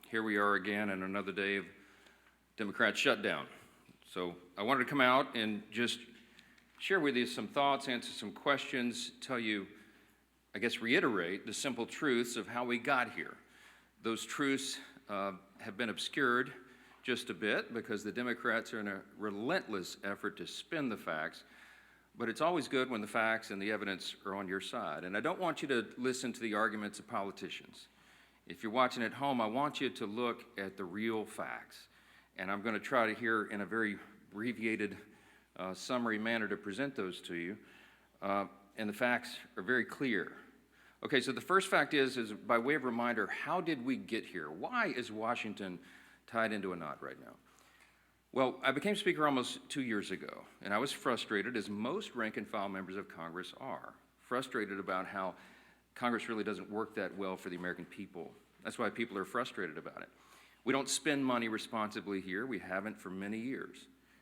Here we are again in another day of Democrat shutdown. So I wanted to come out and just share with you some thoughts, answer some questions, tell you, I guess, reiterate the simple truths of how we got here. Those truths have been obscured just a bit because the Democrats are in a relentless effort to spin the facts, but it's always good when the facts and the evidence are on your side. And I don't want you to listen to the arguments of politicians. If you're watching at home, I want you to look at the real facts. And I'm going to try to here in a very abbreviated summary manner to present those to you. And the facts are very clear. Okay, so the first fact is by way of reminder, how did we get here? Why is Washington tied into a knot right now? Well, I became Speaker almost 2 years ago, and I was frustrated, as most rank-and-file members of Congress are, frustrated about how Congress really doesn't work that well for the American people. That's why people are frustrated about it. We don't spend money responsibly here. We haven't for many years.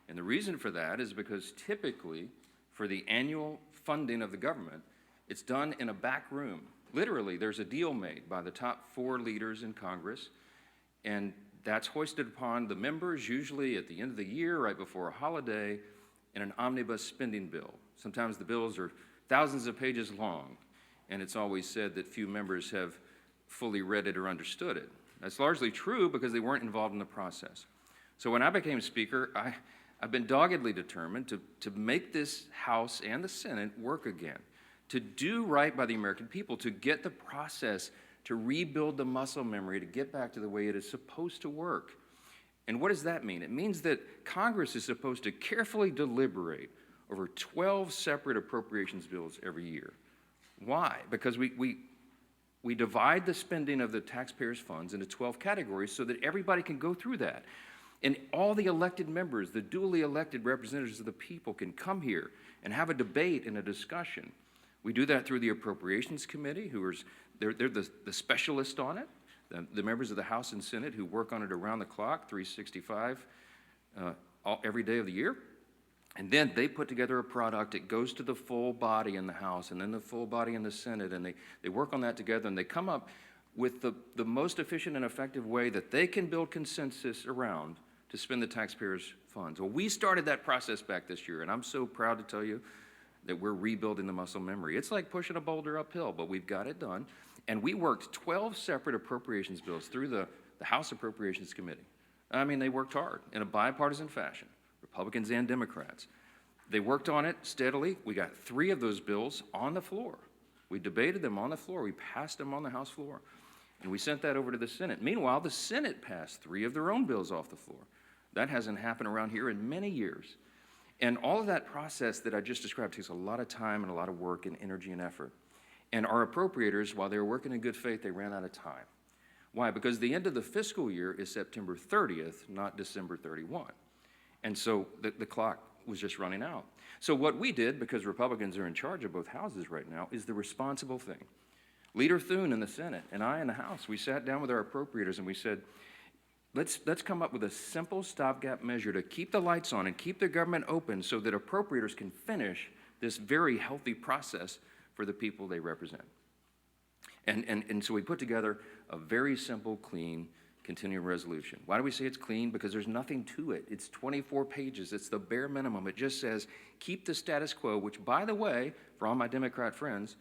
And the reason for that is because typically, for the annual funding of the government, it's done in a back room. Literally, there's a deal made by the top 4 leaders in Congress, and that's hoisted upon the members, usually at the end of the year, right before a holiday, in an omnibus spending bill. Sometimes the bills are thousands of pages long, and it's always said that few members have fully read it or understood it. That's largely true because they weren't involved in the process. So when I became Speaker, I've been doggedly determined to make this House and the Senate work again, to do right by the American people, to get the process, to rebuild the muscle memory, to get back to the way it is supposed to work. And what does that mean? It means that Congress is supposed to carefully deliberate over 12 separate appropriations bills every year. Why? Because we divide the spending of the taxpayers' funds into 12 categories so that everybody can go through that. And all the elected members, the duly elected representatives of the people, can come here and have a debate and a discussion. We do that through the Appropriations Committee, they're the specialists on it, the members of the House and Senate who work on it around the clock, 365, every day of the year. And then they put together a product. It goes to the full body in the House and then the full body in the Senate, and they work on that together, and they come up with the most efficient and effective way that they can build consensus around to spend the taxpayers' funds. Well, we started that process back this year, and I'm so proud to tell you that we're rebuilding the muscle memory. It's like pushing a boulder uphill, but we've got it done. And we worked 12 separate appropriations bills through the House Appropriations Committee. I mean, they worked hard in a bipartisan fashion, Republicans and Democrats. They worked on it steadily. We got 3 of those bills on the floor. We debated them on the floor. We passed them on the House floor. And we sent that over to the Senate. Meanwhile, the Senate passed 3 of their own bills off the floor. That hasn't happened around here in many years. And all of that process that I just described takes a lot of time and a lot of work and energy and effort. And our appropriators, while they were working in good faith, they ran out of time. Why? Because the end of the fiscal year is September 30th, not December 31. And so the clock was just running out. So what we did, because Republicans are in charge of both houses right now, is the responsible thing. Leader Thune in the Senate and I in the House, we sat down with our appropriators and we said, let's come up with a simple stopgap measure to keep the lights on and keep the government open so that appropriators can finish this very healthy process for the people they represent. And so we put together a very simple, clean, continuing resolution. Why do we say it's clean? Because there's nothing to it. It's 24 pages. It's the bare minimum. It just says, keep the status quo, which, by the way, for all my Democrat friends,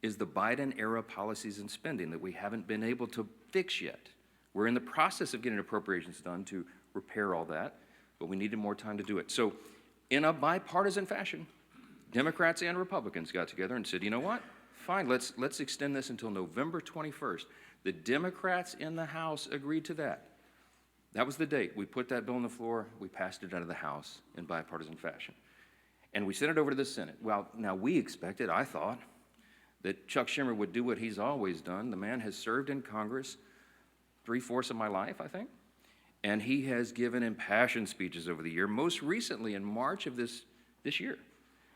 is the Biden-era policies and spending that we haven't been able to fix yet. We're in the process of getting appropriations done to repair all that, but we needed more time to do it. So in a bipartisan fashion, Democrats and Republicans got together and said, you know what? Fine, let's extend this until November 21st. The Democrats in the House agreed to that. That was the date. We put that bill on the floor. We passed it out of the House in bipartisan fashion. And we sent it over to the Senate. Well, now we expected, I thought, that Chuck Schumer would do what he's always done. The man has served in Congress 3/4 of my life, I think. And he has given impassioned speeches over the year, most recently in March of this year,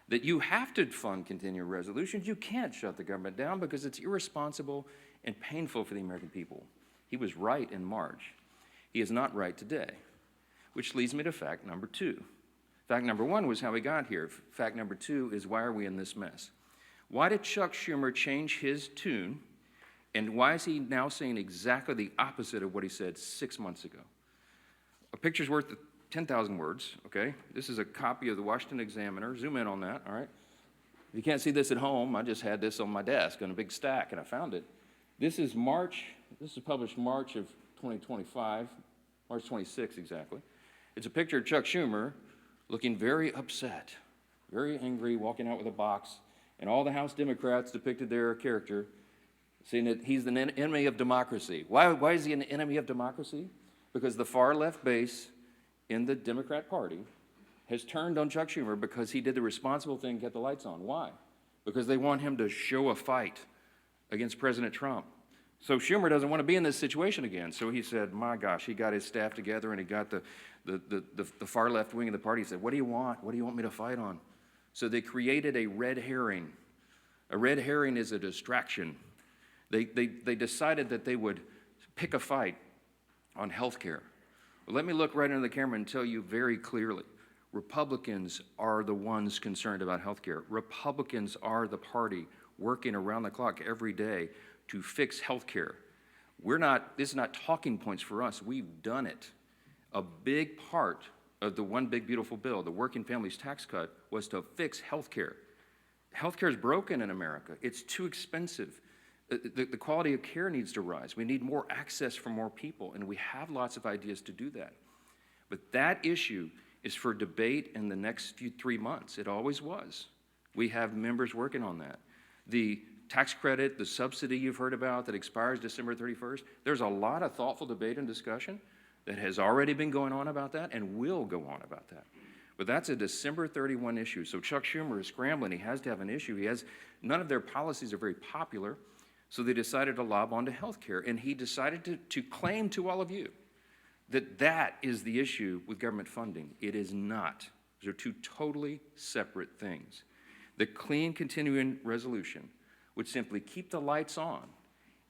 that you have to fund continuing resolutions. You can't shut the government down because it's irresponsible and painful for the American people. He was right in March. He is not right today, which leads me to fact number 2. Fact number 1 was how we got here. Fact number 2 is why are we in this mess? Why did Chuck Schumer change his tune And why is he now saying exactly the opposite of what he said 6 months ago? A picture's worth 10,000 words, okay? This is a copy of the Washington Examiner. Zoom in on that, all right? If you can't see this at home, I just had this on my desk on a big stack, and I found it. This is published March of 2025, March 26 exactly. It's a picture of Chuck Schumer looking very upset, very angry, walking out with a box, and all the House Democrats depicted their character, saying that he's an enemy of democracy. Why is he an enemy of democracy? Because the far left base in the Democrat Party has turned on Chuck Schumer because he did the responsible thing, get the lights on. Why? Because they want him to show a fight against President Trump. So Schumer doesn't want to be in this situation again. So he said, my gosh, he got his staff together and he got the far left wing of the party. He said, what do you want? What do you want me to fight on? So they created a red herring. A red herring is a distraction. They decided that they would pick a fight on health care. Well, let me look right into the camera and tell you very clearly. Republicans are the ones concerned about health care. Republicans are the party working around the clock every day to fix health care. This is not talking points for us. We've done it. A big part of the One Big Beautiful Bill, the Working Families Tax Cut, was to fix health care. Health care is broken in America. It's too expensive. The quality of care needs to rise. We need more access for more people, and we have lots of ideas to do that. But that issue is for debate in the next 3 months. It always was. We have members working on that. The tax credit, the subsidy you've heard about that expires December 31st, there's a lot of thoughtful debate and discussion that has already been going on about that and will go on about that. But that's a December 31 issue. So Chuck Schumer is scrambling. He has to have an issue. None of their policies are very popular, so they decided to lob onto health care. And he decided to claim to all of you that is the issue with government funding. It is not. Those are two totally separate things. The clean continuing resolution would simply keep the lights on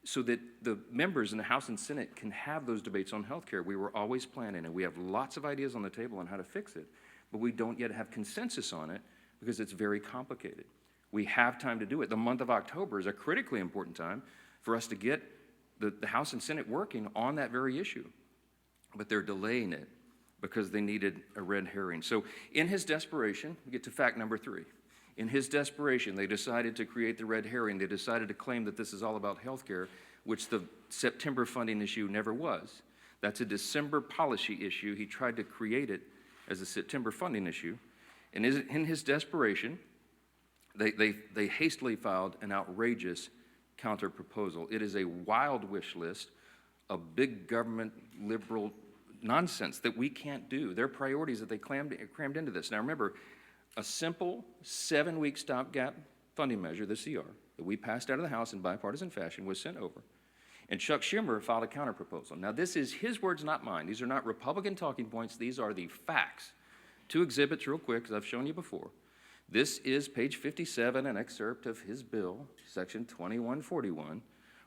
so that the members in the House and Senate can have those debates on health care. We were always planning, and we have lots of ideas on the table on how to fix it, but we don't yet have consensus on it because it's very complicated. We have time to do it. The month of October is a critically important time for us to get the House and Senate working on that very issue. But they're delaying it because they needed a red herring. So in his desperation, we get to fact number 3. In his desperation, they decided to create the red herring. They decided to claim that this is all about health care, which the September funding issue never was. That's a December policy issue. He tried to create it as a September funding issue. And in his desperation, they hastily filed an outrageous counter proposal. It is a wild wish list of big government liberal nonsense that we can't do. Their priorities that they crammed into this. Now remember, a simple 7-week stopgap funding measure, the CR, that we passed out of the House in bipartisan fashion was sent over. And Chuck Schumer filed a counter proposal. Now this is his words, not mine. These are not Republican talking points. These are the facts. 2 exhibits real quick, as I've shown you before. This is page 57, an excerpt of his bill, section 2141,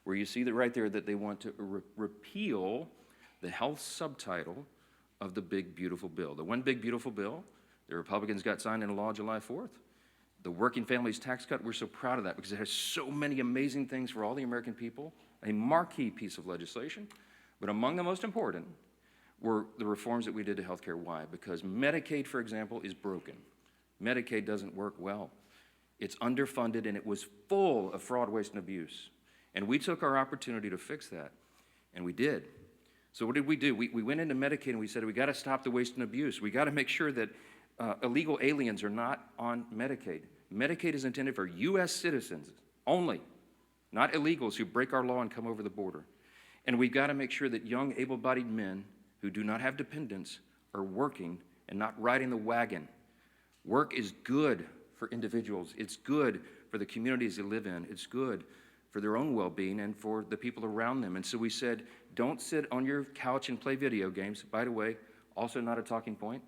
where you see that right there that they want to repeal the health subtitle of the Big Beautiful Bill. The One Big Beautiful Bill, the Republicans got signed into law July 4th. The Working Families Tax Cut, we're so proud of that because it has so many amazing things for all the American people, a marquee piece of legislation. But among the most important were the reforms that we did to health care. Why? Because Medicaid, for example, is broken. Medicaid doesn't work well. It's underfunded and it was full of fraud, waste, and abuse. And we took our opportunity to fix that, and we did. So what did we do? We went into Medicaid and we said, we gotta stop the waste and abuse. We gotta make sure that illegal aliens are not on Medicaid. Medicaid is intended for US citizens only, not illegals who break our law and come over the border. And we've gotta make sure that young able-bodied men who do not have dependents are working and not riding the wagon. Work is good for individuals. It's good for the communities they live in. It's good for their own well-being and for the people around them. And so we said, don't sit on your couch and play video games. By the way, also not a talking point.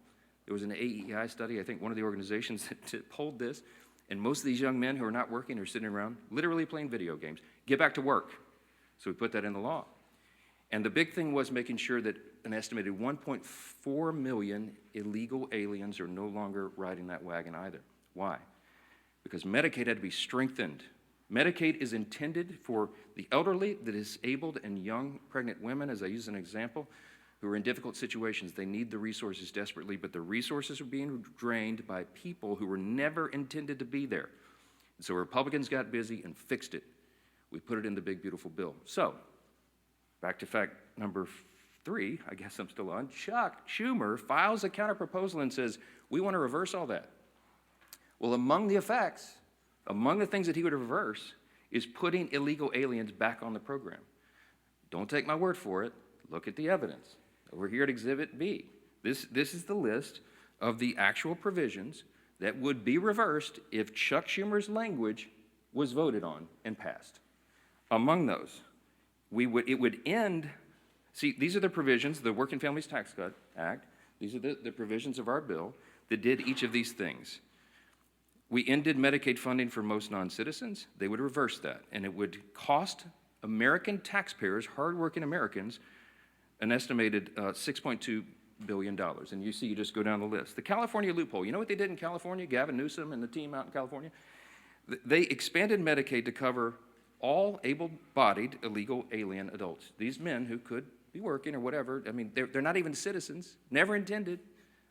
There was an AEI study, I think one of the organizations that polled this, and most of these young men who are not working are sitting around literally playing video games. Get back to work. So we put that in the law. And the big thing was making sure that an estimated 1.4 million illegal aliens are no longer riding that wagon either. Why? Because Medicaid had to be strengthened. Medicaid is intended for the elderly, the disabled, and young pregnant women, as I use an example, who are in difficult situations. They need the resources desperately, but the resources are being drained by people who were never intended to be there. And so Republicans got busy and fixed it. We put it in the big, beautiful bill. So, back to fact number 3, I guess I'm still on. Chuck Schumer files a counterproposal and says, we want to reverse all that. Well, among the effects, among the things that he would reverse is putting illegal aliens back on the program. Don't take my word for it. Look at the evidence. Over here at Exhibit B. This is the list of the actual provisions that would be reversed if Chuck Schumer's language was voted on and passed. Among those, it would end, see, these are the provisions, the Working Families Tax Cut Act, these are the provisions of our bill that did each of these things. We ended Medicaid funding for most non-citizens. They would reverse that, and it would cost American taxpayers, hardworking Americans, an estimated $6.2 billion. And you see, you just go down the list. The California loophole, you know what they did in California? Gavin Newsom and the team out in California? They expanded Medicaid to cover all able-bodied illegal alien adults. These men who could be working or whatever, I mean, they're not even citizens, never intended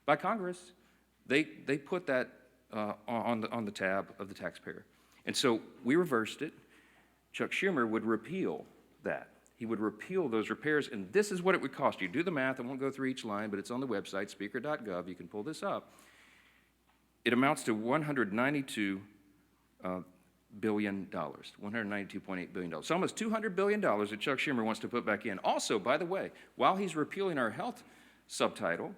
by Congress. They put that on the tab of the taxpayer. And so we reversed it. Chuck Schumer would repeal that. He would repeal those repairs, and this is what it would cost you. Do the math. I won't go through each line, but it's on the website, speaker.gov. You can pull this up. It amounts to $192 billion, $192.8 billion. So almost $200 billion that Chuck Schumer wants to put back in. Also, by the way, while he's repealing our health subtitle,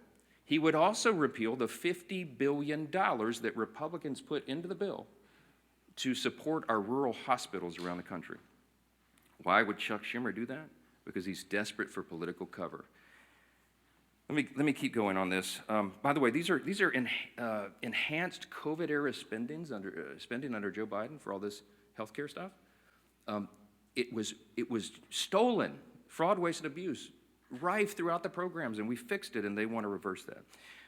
he would also repeal the $50 billion that Republicans put into the bill to support our rural hospitals around the country. Why would Chuck Schumer do that? Because he's desperate for political cover. Let me keep going on this. By the way, these are enhanced COVID-era spending under Joe Biden for all this healthcare stuff. It was stolen, fraud, waste, and abuse, rife throughout the programs, and we fixed it, and they want to reverse that.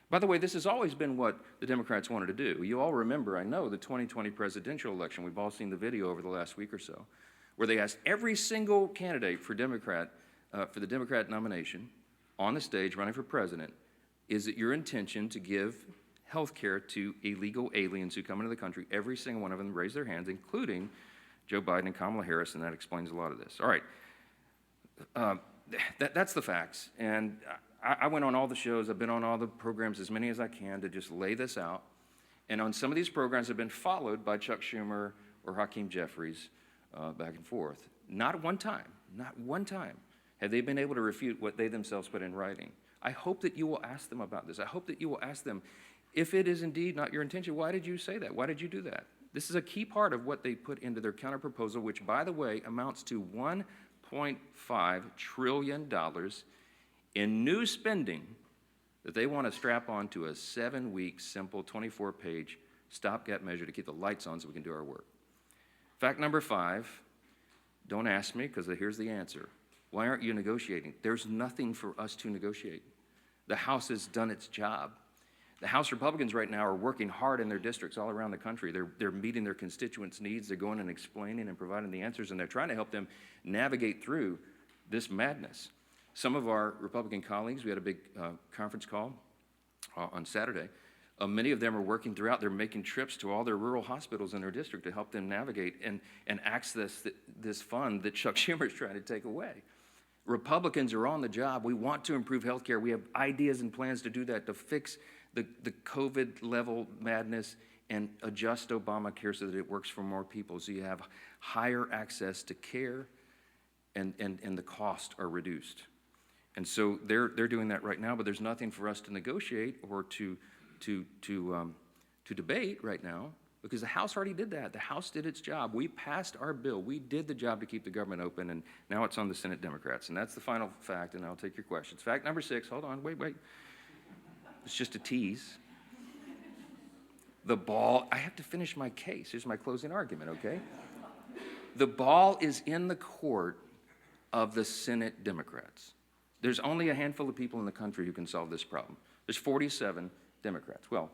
By the way, this has always been what the Democrats wanted to do. You all remember, I know, the 2020 presidential election. We've all seen the video over the last week or so, where they asked every single candidate for the Democrat nomination on the stage running for president, is it your intention to give health care to illegal aliens who come into the country? Every single one of them raised their hands, including Joe Biden and Kamala Harris, and that explains a lot of this. All right, that's the facts. And I went on all the shows. I've been on all the programs, as many as I can, to just lay this out. And on some of these programs have been followed by Chuck Schumer or Hakeem Jeffries back and forth. Not one time have they been able to refute what they themselves put in writing. I hope that you will ask them about this. I hope that you will ask them, if it is indeed not your intention, why did you say that? Why did you do that? This is a key part of what they put into their counterproposal, which, by the way, amounts to $1.5 trillion in new spending that they want to strap onto a 7-week, simple, 24-page stopgap measure to keep the lights on so we can do our work. Fact number 5, don't ask me, because here's the answer. Why aren't you negotiating? There's nothing for us to negotiate. The House has done its job. The House Republicans right now are working hard in their districts all around the country. They're meeting their constituents' needs. They're going and explaining and providing the answers, and they're trying to help them navigate through this madness. Some of our Republican colleagues, we had a big conference call on Saturday. Many of them are working throughout. They're making trips to all their rural hospitals in their district to help them navigate and access this fund that Chuck Schumer is trying to take away. Republicans are on the job. We want to improve health care. We have ideas and plans to do that, to fix the COVID-level madness and adjust Obamacare so that it works for more people, so you have higher access to care and the costs are reduced. And so they're doing that right now, but there's nothing for us to negotiate or to debate right now, because the House already did that. The House did its job. We passed our bill. We did the job to keep the government open, and now it's on the Senate Democrats. And that's the final fact, and I'll take your questions. Fact number 6, hold on, wait. It's just a tease. The ball, I have to finish my case. Here's my closing argument, okay? The ball is in the court of the Senate Democrats. There's only a handful of people in the country who can solve this problem. There's 47 Democrats. Well,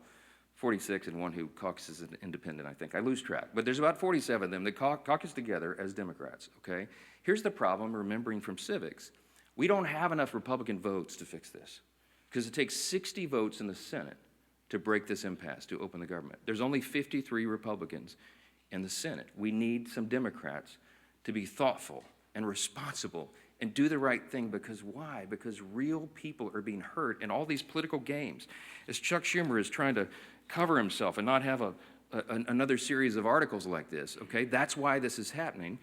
46 and one who caucuses as an independent, I think. I lose track. But there's about 47 of them that caucus together as Democrats, okay? Here's the problem, remembering from civics. We don't have enough Republican votes to fix this because it takes 60 votes in the Senate to break this impasse, to open the government. There's only 53 Republicans in the Senate. We need some Democrats to be thoughtful and responsible and do the right thing, because why? Because real people are being hurt in all these political games. As Chuck Schumer is trying to cover himself and not have another series of articles like this, okay? That's why this is happening.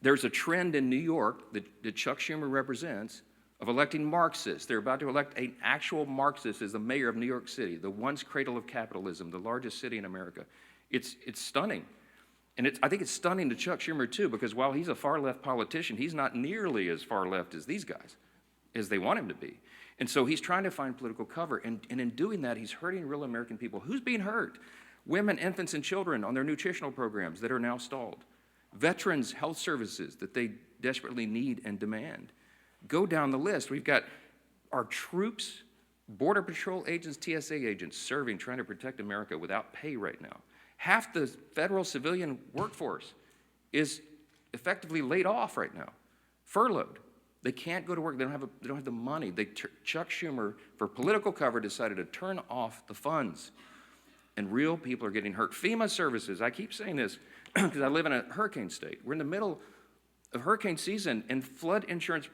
There's a trend in New York that Chuck Schumer represents of electing Marxists. They're about to elect an actual Marxist as the mayor of New York City, the once cradle of capitalism, the largest city in America. It's stunning. And I think it's stunning to Chuck Schumer, too, because while he's a far-left politician, he's not nearly as far-left as these guys, as they want him to be. And so he's trying to find political cover, and in doing that, he's hurting real American people. Who's being hurt? Women, infants, and children on their nutritional programs that are now stalled. Veterans' health services that they desperately need and demand. Go down the list. We've got our troops, Border Patrol agents, TSA agents serving, trying to protect America without pay right now. Half the federal civilian workforce is effectively laid off right now, furloughed. They can't go to work. They don't have the money. Chuck Schumer, for political cover, decided to turn off the funds, and real people are getting hurt. FEMA services. I keep saying this because I live in a hurricane state. We're in the middle of hurricane season, and flood insurance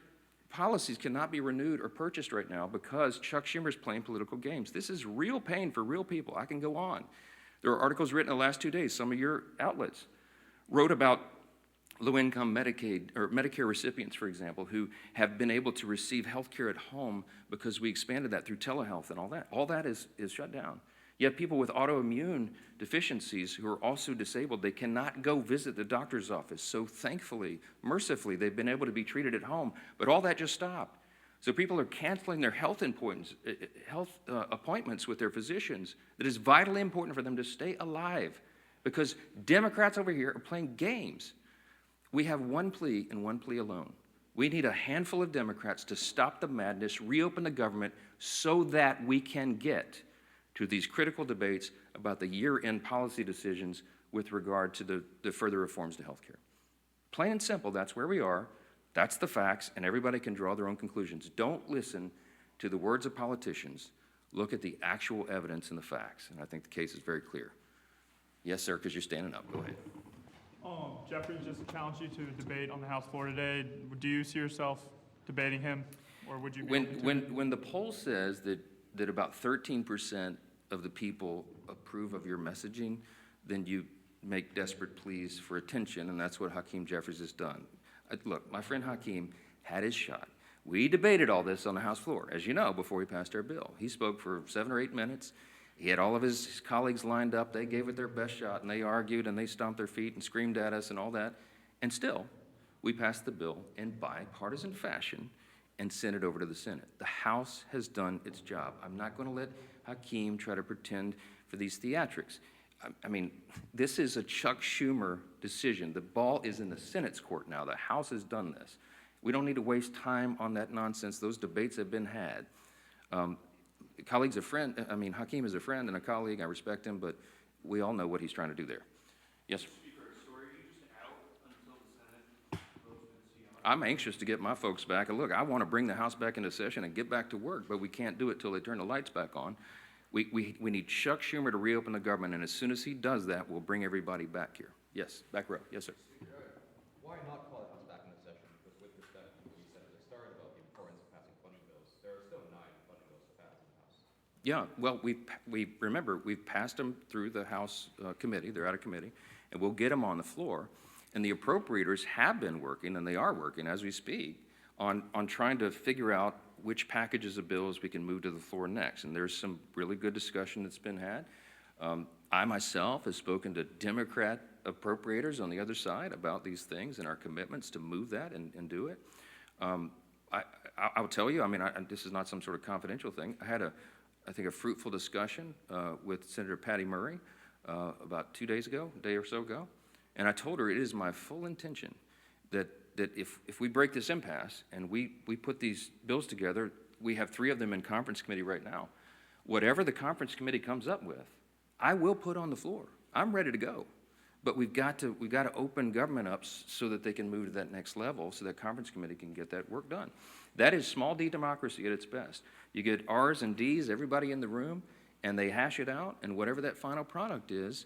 policies cannot be renewed or purchased right now because Chuck Schumer's playing political games. This is real pain for real people. I can go on. There are articles written in the last 2 days. Some of your outlets wrote about low-income Medicaid or Medicare recipients, for example, who have been able to receive health care at home because we expanded that through telehealth and all that. All that is shut down. Yet people with autoimmune deficiencies who are also disabled, they cannot go visit the doctor's office. So thankfully, mercifully, they've been able to be treated at home. But all that just stopped. So people are canceling their health appointments with their physicians that is vitally important for them to stay alive, because Democrats over here are playing games. We have one plea and one plea alone. We need a handful of Democrats to stop the madness, reopen the government, so that we can get to these critical debates about the year-end policy decisions with regard to the further reforms to health care. Plain and simple, that's where we are. That's the facts, and everybody can draw their own conclusions. Don't listen to the words of politicians. Look at the actual evidence and the facts, and I think the case is very clear. Yes, sir, because you're standing up. Go ahead. Jeffrey just challenged you to debate on the House floor today. Do you see yourself debating him, or would you be when the poll says that about 13% of the people approve of your messaging, then you make desperate pleas for attention, and that's what Hakeem Jeffries has done. Look, my friend Hakeem had his shot. We debated all this on the House floor, as you know, before we passed our bill. He spoke for 7 or 8 minutes. He had all of his colleagues lined up. They gave it their best shot, and they argued, and they stomped their feet and screamed at us and all that. And still, we passed the bill in bipartisan fashion and sent it over to the Senate. The House has done its job. I'm not going to let Hakeem try to pretend for these theatrics. I mean, this is a Chuck Schumer decision. The ball is in the Senate's court now. The House has done this. We don't need to waste time on that nonsense. Those debates have been had. Hakeem is a friend and a colleague. I respect him, but we all know what he's trying to do there. Yes, sir. I'm anxious to get my folks back. And look, I want to bring the House back into session and get back to work, but we can't do it till they turn the lights back on. We need Chuck Schumer to reopen the government, and as soon as he does that, we'll bring everybody back here. Yes, back row. Yes, sir. Why not call the House back into session? Because with respect to what you said at the start about the importance of passing funding bills, there are still 9 funding bills to pass in the House. Yeah, well, we've passed them through the House committee. They're out of committee, and we'll get them on the floor. And the appropriators have been working, and they are working as we speak, on trying to figure out which packages of bills we can move to the floor next. And there's some really good discussion that's been had. I myself have spoken to Democrat appropriators on the other side about these things and our commitments to move that and do it. I'll tell you, this is not some sort of confidential thing. I had I think a fruitful discussion with Senator Patty Murray about 2 days ago, a day or so ago. And I told her it is my full intention that if we break this impasse and we put these bills together, we have 3 of them in conference committee right now. Whatever the conference committee comes up with, I will put on the floor. I'm ready to go. But we've got to open government up so that they can move to that next level, so that conference committee can get that work done. That is small d democracy at its best. You get R's and D's, everybody in the room, and they hash it out, and whatever that final product is,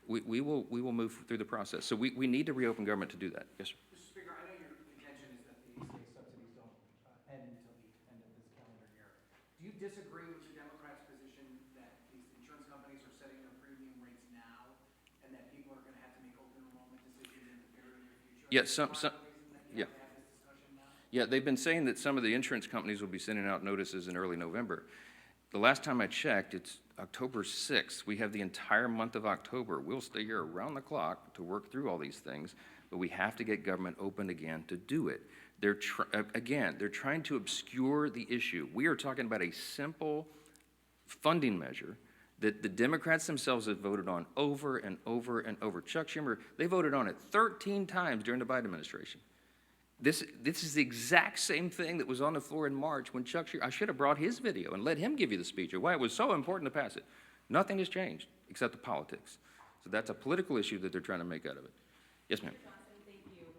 we will move through the process. So we need to reopen government to do that. Yes, sir. Mr. Speaker, I know your intention is that the state subsidies don't end until the end of this calendar year. Do you disagree with the Democrats' position that these insurance companies are setting their premium rates now and that people are going to have to make open enrollment decisions in the very near future? Yeah, some, yeah. Have this discussion now? Yeah, they've been saying that some of the insurance companies will be sending out notices in early November. The last time I checked, it's October 6th. We have the entire month of October. We'll stay here around the clock to work through all these things, but we have to get government open again to do it. They're trying to obscure the issue. We are talking about a simple funding measure that the Democrats themselves have voted on over and over and over. Chuck Schumer, they voted on it 13 times during the Biden administration. This is the exact same thing that was on the floor in March when Chuck Schumer, I should have brought his video and let him give you the speech of why it was so important to pass it. Nothing has changed except the politics. So that's a political issue that they're trying to make out of it. Yes, ma'am. Mr. Johnson, thank you.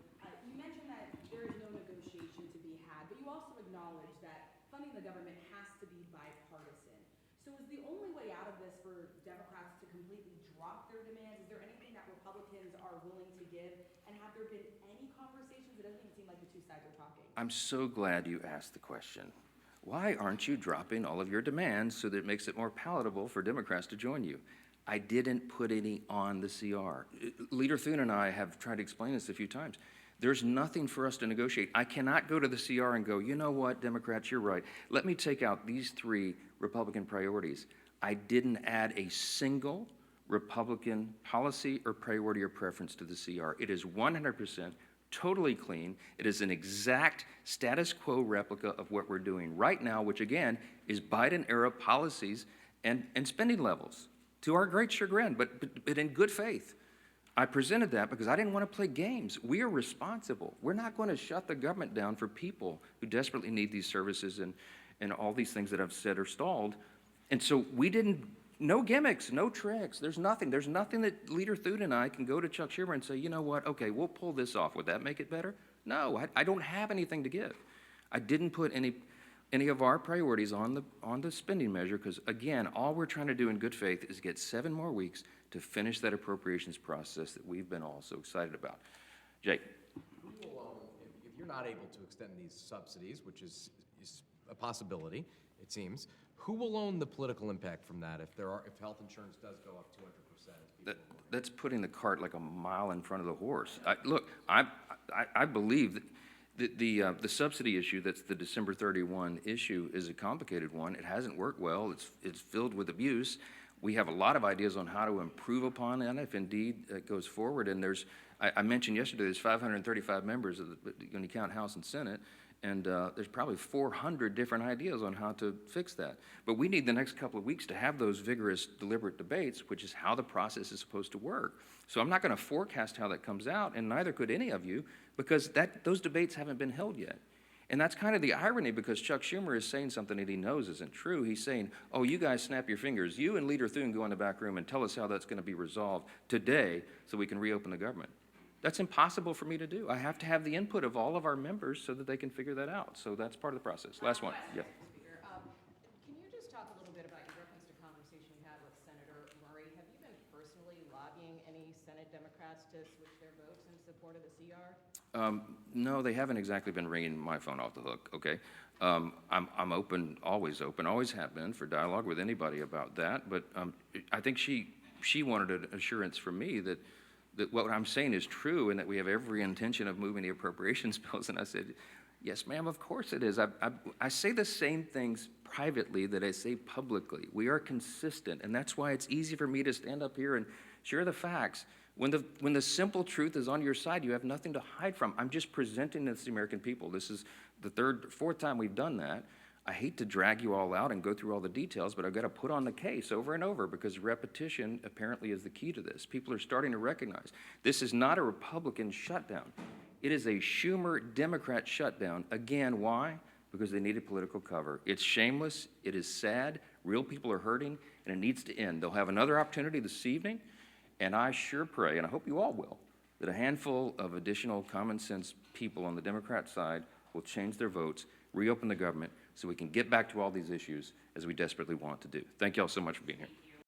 You mentioned that there is no negotiation to be had, but you also acknowledge that funding the government has to be bipartisan. So is the only way out of this for Democrats to completely drop their demands? Is there anything that Republicans are willing to give? And have there been any conversations? It doesn't even seem like the two sides are talking. I'm so glad you asked the question. Why aren't you dropping all of your demands so that it makes it more palatable for Democrats to join you? I didn't put any on the CR. Leader Thune and I have tried to explain this a few times. There's nothing for us to negotiate. I cannot go to the CR and go, you know what, Democrats, you're right. Let me take out these 3 Republican priorities. I didn't add a single Republican policy or priority or preference to the CR. It is 100% totally clean. It is an exact status quo replica of what we're doing right now, which again is Biden-era policies and spending levels, to our great chagrin, but in good faith. I presented that because I didn't want to play games. We are responsible. We're not going to shut the government down for people who desperately need these services and all these things that I've said are stalled. And so we didn't, no gimmicks, no tricks. There's nothing that Leader Thune and I can go to Chuck Schumer and say, you know what, okay, we'll pull this off. Would that make it better? No, I don't have anything to give. I didn't put any of our priorities on the spending measure because, again, all we're trying to do in good faith is get 7 more weeks to finish that appropriations process that we've been all so excited about. Jake. Who will, if you're not able to extend these subsidies, which is a possibility, it seems, who will own the political impact from that if health insurance does go up 200%? That's putting the cart like a mile in front of the horse. I believe that the subsidy issue, that's the December 31 issue, is a complicated one. It hasn't worked well. It's filled with abuse. We have a lot of ideas on how to improve upon that if indeed it goes forward. And I mentioned yesterday, there's 535 members when you count House and Senate, and there's probably 400 different ideas on how to fix that. But we need the next couple of weeks to have those vigorous, deliberate debates, which is how the process is supposed to work. So I'm not going to forecast how that comes out, and neither could any of you, because those debates haven't been held yet. And that's kind of the irony, because Chuck Schumer is saying something that he knows isn't true. He's saying, oh, you guys snap your fingers. You and Leader Thune go in the back room and tell us how that's going to be resolved today so we can reopen the government. That's impossible for me to do. I have to have the input of all of our members so that they can figure that out. So that's part of the process. Last one. Yeah. Speaker, can you just talk a little bit about your reference to a conversation you had with Senator Murray? Have you been personally lobbying any Senate Democrats to switch their votes in support of the CR? No, they haven't exactly been ringing my phone off the hook, okay? I'm open, always have been for dialogue with anybody about that, but I think she wanted an assurance from me that what I'm saying is true and that we have every intention of moving the appropriations bills, and I said, yes, ma'am, of course it is. I say the same things privately that I say publicly. We are consistent, and that's why it's easy for me to stand up here and share the facts. When the simple truth is on your side, you have nothing to hide from. I'm just presenting this to the American people. This is the fourth time we've done that. I hate to drag you all out and go through all the details, but I've got to put on the case over and over because repetition apparently is the key to this. People are starting to recognize this is not a Republican shutdown. It is a Schumer Democrat shutdown. Again, why? Because they needed political cover. It's shameless. It is sad. Real people are hurting, and it needs to end. They'll have another opportunity this evening, and I sure pray, and I hope you all will, that a handful of additional common sense people on the Democrat side will change their votes, reopen the government, so we can get back to all these issues as we desperately want to do. Thank you all so much for being here.